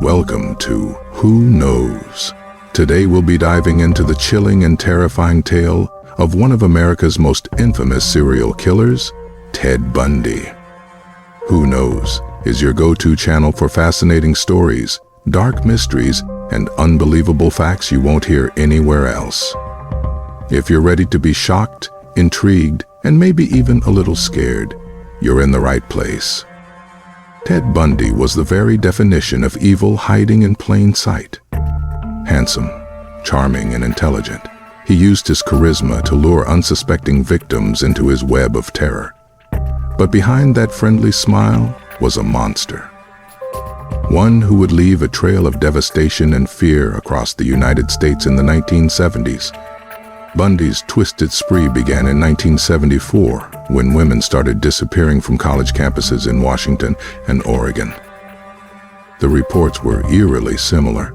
Welcome to Who Knows? Today we'll be diving into the chilling and terrifying tale of one of America's most infamous serial killers, Ted Bundy. Who Knows is your go-to channel for fascinating stories, dark mysteries, and unbelievable facts you won't hear anywhere else. If you're ready to be shocked, intrigued, and maybe even a little scared, you're in the right place. Ted Bundy was the very definition of evil hiding in plain sight. Handsome, charming, and intelligent, he used his charisma to lure unsuspecting victims into his web of terror. But behind that friendly smile was a monster. One who would leave a trail of devastation and fear across the United States in the 1970s. Bundy's twisted spree began in 1974 when women started disappearing from college campuses in Washington and Oregon. The reports were eerily similar.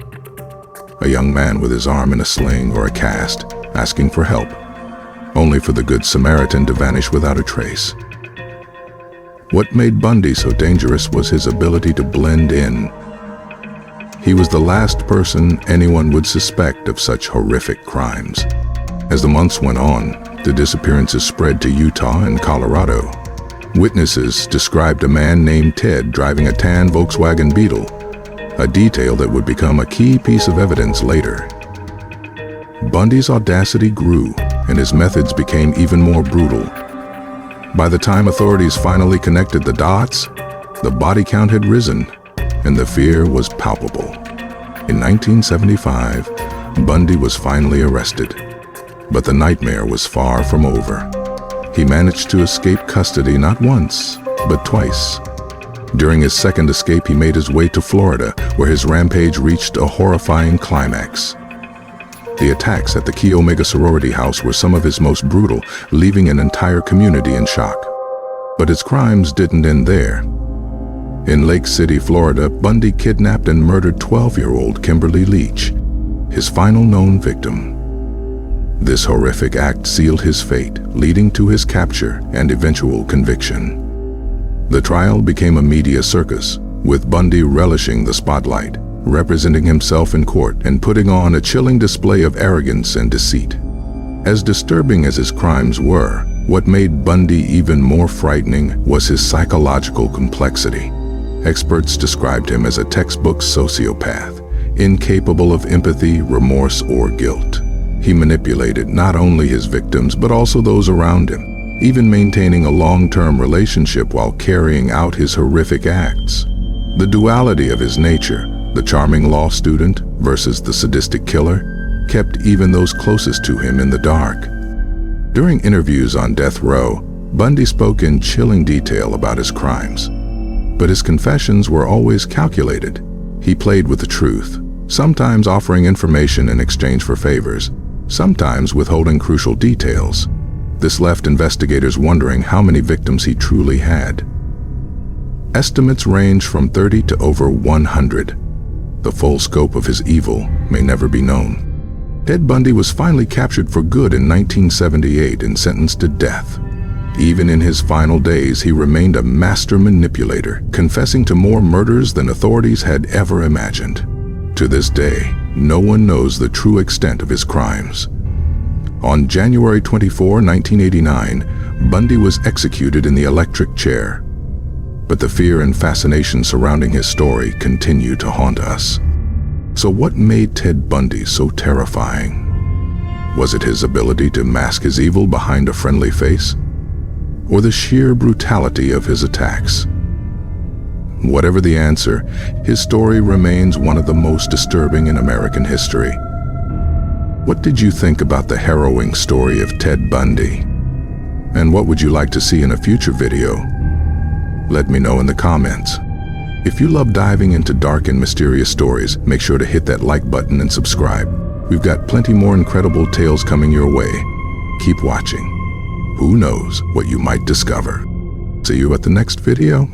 A young man with his arm in a sling or a cast asking for help, only for the Good Samaritan to vanish without a trace. What made Bundy so dangerous was his ability to blend in. He was the last person anyone would suspect of such horrific crimes. As the months went on, the disappearances spread to Utah and Colorado. Witnesses described a man named Ted driving a tan Volkswagen Beetle, a detail that would become a key piece of evidence later. Bundy's audacity grew, and his methods became even more brutal. By the time authorities finally connected the dots, the body count had risen, and the fear was palpable. In 1975, Bundy was finally arrested. But the nightmare was far from over. He managed to escape custody not once, but twice. During his second escape, he made his way to Florida, where his rampage reached a horrifying climax. The attacks at the Chi Omega sorority house were some of his most brutal, leaving an entire community in shock. But his crimes didn't end there. In Lake City, Florida, Bundy kidnapped and murdered 12-year-old Kimberly Leach, his final known victim. This horrific act sealed his fate, leading to his capture and eventual conviction. The trial became a media circus, with Bundy relishing the spotlight, representing himself in court and putting on a chilling display of arrogance and deceit. As disturbing as his crimes were, what made Bundy even more frightening was his psychological complexity. Experts described him as a textbook sociopath, incapable of empathy, remorse, or guilt. He manipulated not only his victims, but also those around him, even maintaining a long-term relationship while carrying out his horrific acts. The duality of his nature, the charming law student versus the sadistic killer, kept even those closest to him in the dark. During interviews on death row, Bundy spoke in chilling detail about his crimes. But his confessions were always calculated. He played with the truth, sometimes offering information in exchange for favors, sometimes withholding crucial details. This left investigators wondering how many victims he truly had. Estimates range from 30 to over 100. The full scope of his evil may never be known. Ted Bundy was finally captured for good in 1978 and sentenced to death. Even in his final days, he remained a master manipulator, confessing to more murders than authorities had ever imagined. To this day, no one knows the true extent of his crimes. On January 24, 1989, Bundy was executed in the electric chair. But the fear and fascination surrounding his story continue to haunt us. So what made Ted Bundy so terrifying? Was it his ability to mask his evil behind a friendly face? Or the sheer brutality of his attacks? Whatever the answer, his story remains one of the most disturbing in American history. What did you think about the harrowing story of Ted Bundy? And what would you like to see in a future video? Let me know in the comments. If you love diving into dark and mysterious stories, make sure to hit that like button and subscribe. We've got plenty more incredible tales coming your way. Keep watching. Who knows what you might discover? See you at the next video.